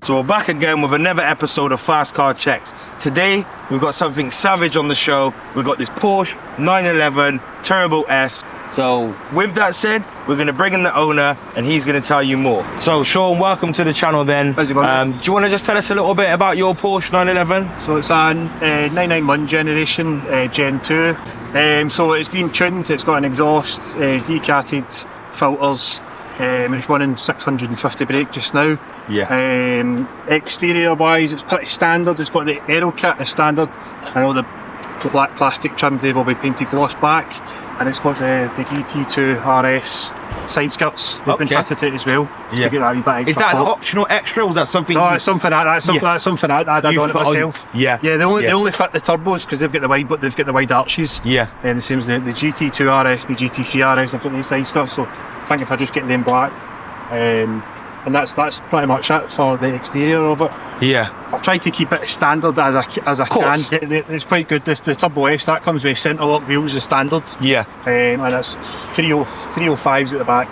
So we're back again with another episode of Fast Car Checks. Today we've got something savage on the show. We've got this Porsche 911 Turbo S. So with that said, we're going to bring in the owner and he's going to tell you more. So Sean, welcome to the channel then. How's it going? Do you want to just tell us a little bit about your Porsche 911? So it's a 991 generation, Gen 2. So it's been tuned, it's got an exhaust, decatted filters. It's running 650 brake just now. Yeah. Exterior wise, it's pretty standard. It's got the aero kit as standard. I know the black plastic trims, they've all been painted gloss black. And it's got the GT2 RS side skirts. They've been fitted to it as well. Just to get that wee bit extra. Is that an optional extra or is that something? No, it's something that's something I'd add on it myself. Yeah. Yeah, they only fit the turbos because they've got the wide arches. Yeah. And the same as the GT2 RS and the GT3 RS, they've got these side skirts. So I think if I just get them black, and that's pretty much it for the exterior of it. Yeah. I've tried to keep it as standard as I can. It's quite good. The Turbo S, that comes with centre lock wheels as standard. Yeah. And it's 305s at the back,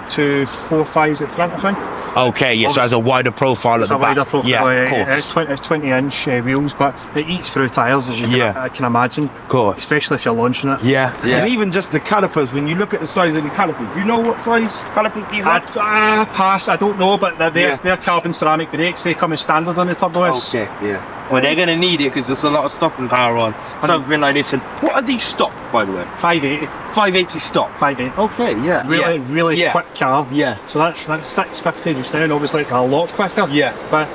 245s at the front, I think. Okay, yeah, so it has a wider profile at the back. Wider profile, yeah, of course. It's 20-inch wheels, but it eats through tyres, as you can imagine. Of course. Especially if you're launching it. Yeah. And even just the calipers, when you look at the size of the calipers, do you know what size calipers these are? Pass, I don't know, but they're carbon ceramic brakes. They come as standard on the Turbo S. Okay, yeah. Well, they're going to need it because there's a lot of stopping power on something like this. And what are these stop, by the way? 580. 580 stop. 580. Okay, yeah. Really quick car. Yeah. So that's 650 just now, and obviously it's a lot quicker. Yeah. But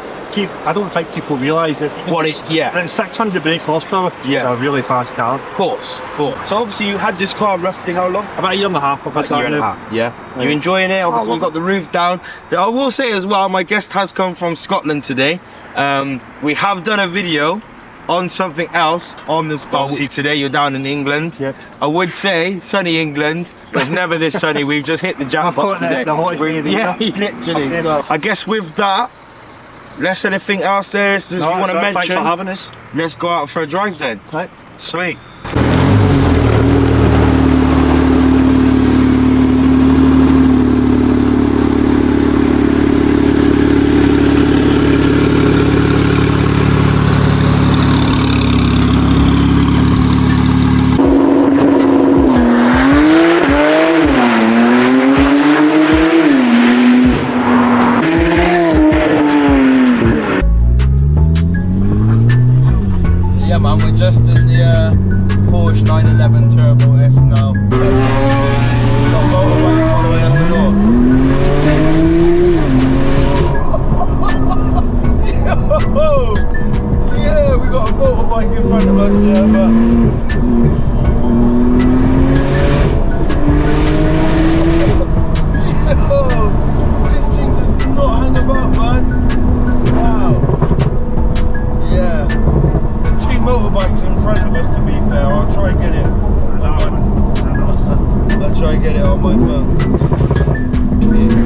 I don't think people realise that. It's 600 brake horsepower. Yeah. It's a really fast car. Of course. So obviously you had this car roughly how long? About a year and a half. About a year and a half. Yeah. You enjoying it? Obviously you've got the roof down. I will say as well, my guest has come from Scotland today. We have done a video on something else on this. Obviously today you're down in England. Yep. I would say sunny England, but it's never this sunny. We've just hit the jackpot today. The hottest day of the year. Literally. I guess with that, unless anything else there is you want to mention. Thanks for having us. Let's go out for a drive then. Right. Sweet. Yeah man, we're just in the Porsche 911 Turbo S now. We've got motorbike following us at all. Yeah, we got a motorbike in front of us there, but this thing does not hang about, man. Wow. Yeah. Motorbikes in front of us, to be fair. I'll try and get it. I'll try and get it on my phone. Yeah.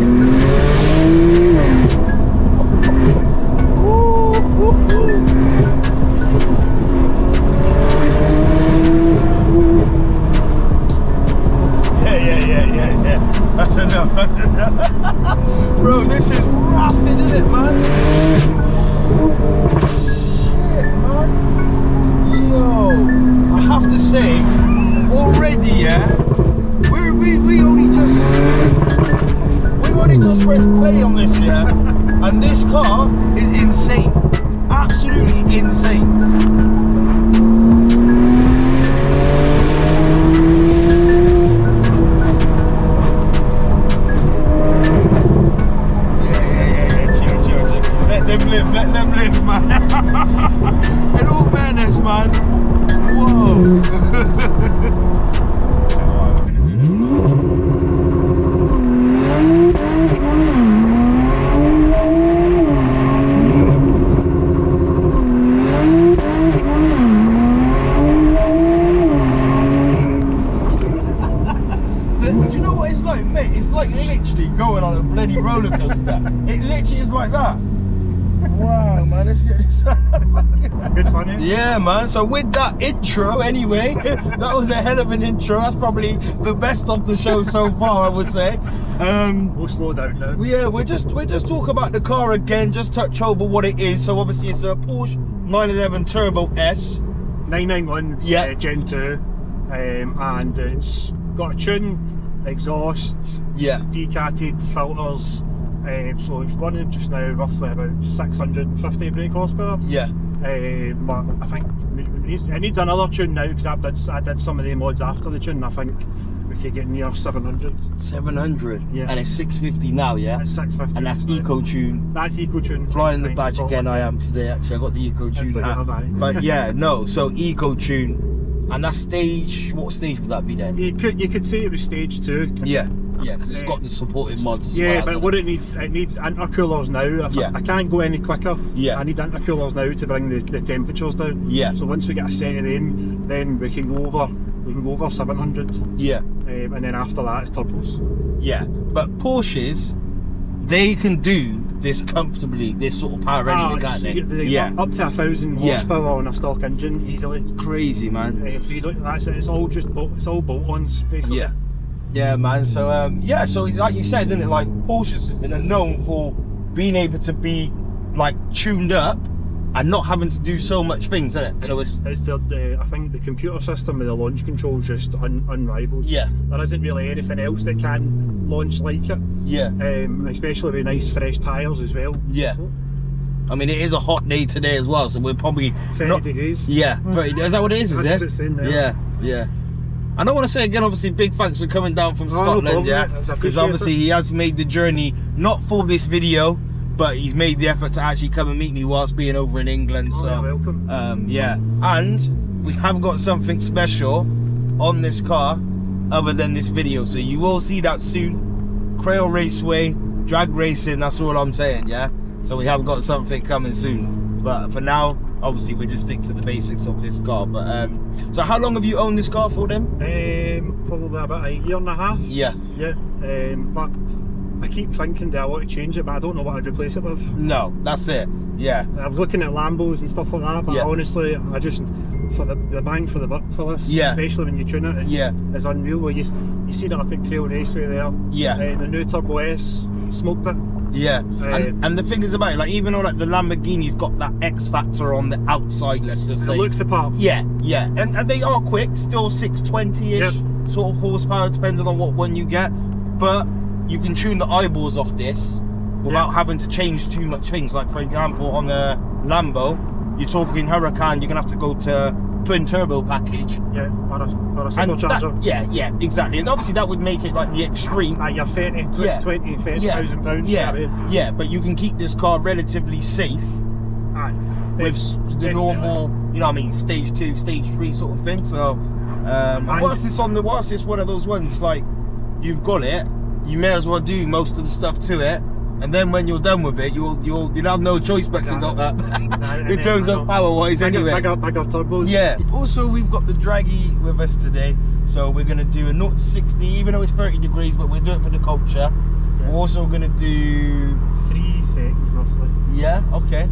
That's enough. Bro, this is rapid, isn't it, man? I have to say, already, we only just pressed play on this, and this car is insane, absolutely insane. Chill. Let them live, man. In all fairness, man. Whoa. Do you know what it's like, mate? It's like literally going on a bloody roller coaster. It literally is like that. Wow, man, let's get this. Good fun, eh? Yeah, man. So with that intro, anyway, that was a hell of an intro. That's probably the best of the show so far, I would say. We'll slow down now. Yeah, we're just talk about the car again. Just touch over what it is. So obviously it's a Porsche 911 Turbo S. 991 Yeah. Gen 2, and it's got a tune, exhaust, Yeah. decatted filters, so it's running just now roughly about 650 brake horsepower. Yeah. But I think it needs another tune now because I did some of the mods after the tune. I think we could get near 700. 700. Yeah. And it's 650 now, yeah. That's 650. And that's now. Eco Tune. That's Eco Tune. Flying the badge again. I am today. Actually, I got the Eco Tune That's what you hat. have, aye. But yeah, no. So Eco Tune, and that's stage. What stage would that be then? You could say it was stage 2. Yeah. Yeah, because it's got the supported mods. as Yeah, well, but hasn't what it needs intercoolers now. Yeah. I can't go any quicker. Yeah. I need intercoolers now to bring the temperatures down. Yeah. So once we get a set of them, then we can go over 700. Yeah. And then after that, it's turbos. Yeah. But Porsches, they can do this comfortably. This sort of power rating, can't they? Yeah. Up to 1,000 Yeah. horsepower on a stock engine easily. Crazy, man. So you don't. That's it. It's all bolt-ons basically. Yeah. Yeah, man. So yeah. So like you said, didn't it? Like Porsches are known for being able to be like tuned up and not having to do so much things, isn't it? So it's I think the computer system with the launch control is just unrivaled. Yeah. There isn't really anything else that can launch like it. yeah. Especially with nice fresh tyres as well. Yeah. I mean, it is a hot day today as well, so we're probably 30 degrees. Yeah, 30, is that what it is? That's Is it? what it's in there. Yeah, yeah. And I want to say again, obviously, big thanks for coming down from No Scotland, problem, yeah, mate. I because appreciate obviously it. he has made the journey not for this video, but he's made the effort to actually come and meet me whilst being over in England. Oh, So you're welcome. yeah, and we have got something special on this car other than this video, so you will see that soon. Crail Raceway, drag racing, that's all I'm saying, yeah. So we have got something coming soon, but for now, obviously we just stick to the basics of this car. But so how long have you owned this car for then? Probably about a year and a half. Yeah. Yeah. But I keep thinking that I want to change it, but I don't know what I'd replace it with. No, that's it. Yeah. I'm looking at Lambos and stuff like that, but Yeah. honestly, I just for the bang for the buck for this, Yeah. especially when you tune it, it's unreal. Well, you see that up in Crail Raceway there. Yeah. The new Turbo S smoked it. Yeah, and the thing is about it, like even though like the Lamborghini's got that X factor on the outside, let's just It say. looks the part. Yeah, yeah, and they are quick, still 620-ish Yep. sort of horsepower, depending on what one you get. But you can tune the eyeballs off this without having to change too much things. Like for example, on the Lambo, you're talking Huracan, you're gonna have to go to twin turbo package. Yeah, or a And supercharger. yeah, exactly. And obviously that would make it like the extreme. You're 30, Yeah. 20, 30,000 pounds. Yeah, but you can keep this car relatively safe Aye. with the normal, you know what I mean, stage 2, stage 3 sort of thing. So whilst it's one of those ones, like you've got it, you may as well do most of the stuff to it, and then when you're done with it, you'll have no choice but to got that in terms of power wise anyway. Bigger turbos. Yeah. Also, we've got the Draggy with us today, so we're gonna do a 0 to 60, even though it's 30 degrees, but we'll do it for the culture. Yeah. We're also gonna do 3 seconds roughly. yeah, okay.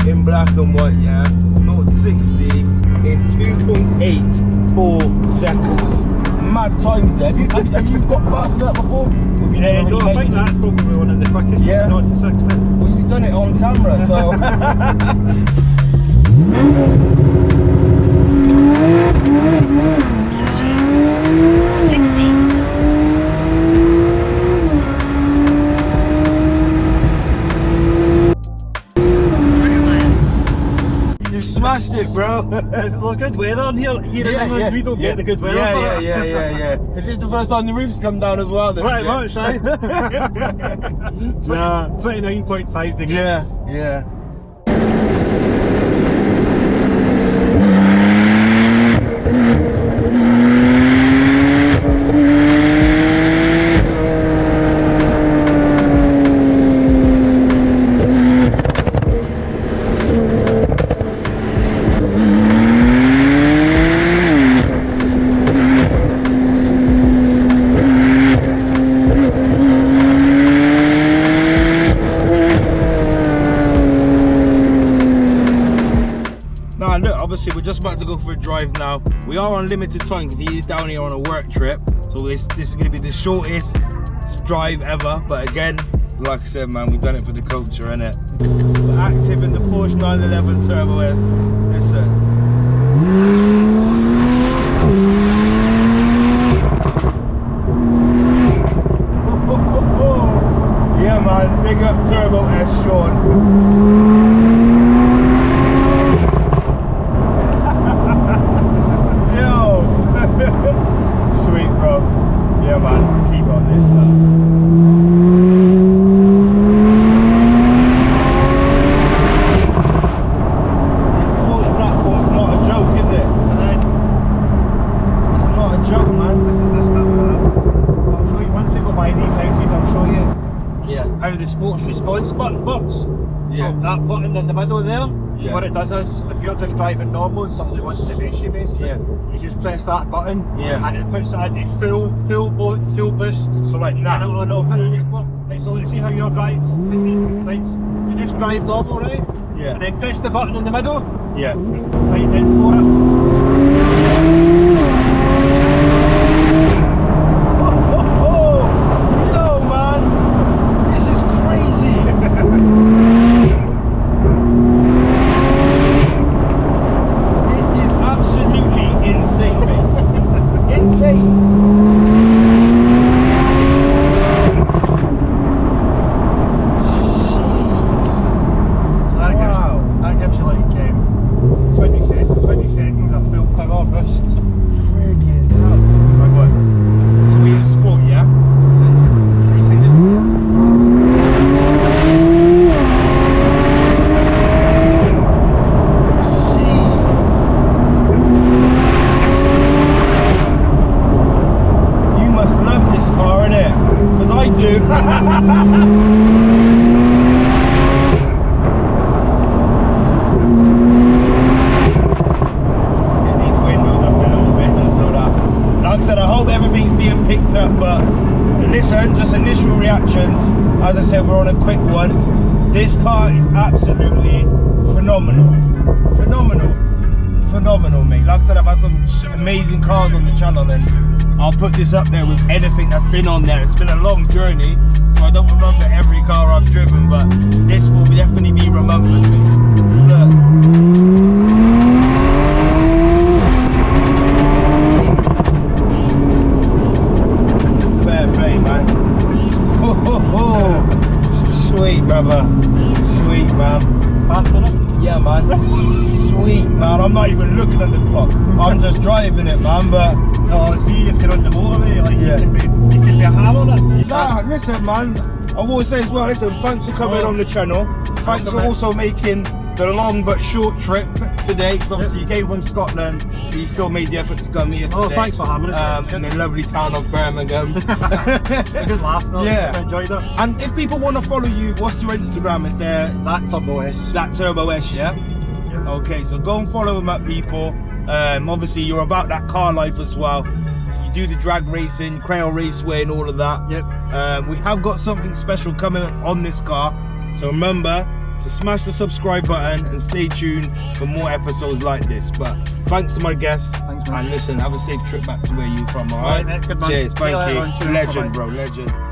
in black and white, yeah. 0 to 60 in 2.84 seconds. Mad times there. Have you got past that before? Yeah, no, I think that's probably one of the quickest. Yeah. 0 to 60. Well, you've done it on camera, so. You smashed it, bro. There's good weather in here. Here in England, we don't get the good weather. Yeah. Is this the first time the roof's come down as well? Then, Pretty much, right? 29.5 degrees. Yeah. Now look, obviously we're just about to go for a drive now. We are on limited time because he is down here on a work trip. So this is going to be the shortest drive ever. But again, like I said, man, we've done it for the culture, innit? We're active in the Porsche 911 Turbo S. Listen. Yeah, man, big up Turbo S, Sean. Sweet, bro. Yeah, man, keep on this now. This Porsche platform's not a joke, is it? It's not a joke, man. This is this bit. I'll show you, once we go by these houses, I'll show you how the sports response button works. Yeah. So that button in the middle there, Yeah. what it does is, if you're just driving normal and somebody wants to race you basically, you just press that button and it puts it into full boost. So like And now. it'll put it in sport. Right, so let's see how your drives. Right, you just drive normal, right? Yeah. And then press the button in the middle. Yeah. Right, then for it. Yo, man. This is crazy. This is absolutely insane, mate. Insane. That gives you like 20 seconds of full power boost. Friggin' hell. Right, what? So we in sport, yeah? You must love this car, innit? Because I do. Get these windows up a little bit just so that, like I said, I hope everything's being picked up. But listen, just initial reactions. As I said, we're on a quick one. This car is absolutely phenomenal, mate. Like I said, I've had some amazing cars on the channel, and I'll put this up there with anything that's been on there. It's been a long journey, so I don't remember every car I've driven, but this will definitely be remembered, mate. Look. Fair play, man. Sweet, brother. Sweet, man. Fast enough? Yeah, man. Sweet, man. I'm not even looking at the clock. I'm just driving it, man. But No, see if you're on the motorway, like Yeah. you can be a hammer it. nah, listen, man. I will say as well. Listen, thanks for coming on the channel. Thanks for also making the long but short trip today. Because obviously you came from Scotland, but you still made the effort to come here today. Oh, thanks for having us. In the lovely town of Birmingham. A good laugh. No? Yeah. I enjoyed it. And if people want to follow you, what's your Instagram? Is there That Turbo S. that Turbo S, yeah? Okay, so go and follow him up, people. Obviously, you're about that car life as well. You do the drag racing, Crail Raceway, and all of that. Yep. We have got something special coming on this car. So remember, to smash the subscribe button and stay tuned for more episodes like this. But thanks to my guests. Thanks, man. And listen, have a safe trip back to where you're from, alright? Alright, mate, good man. Cheers, See you thank later you. on. Cheers, Legend, bye-bye. bro, legend.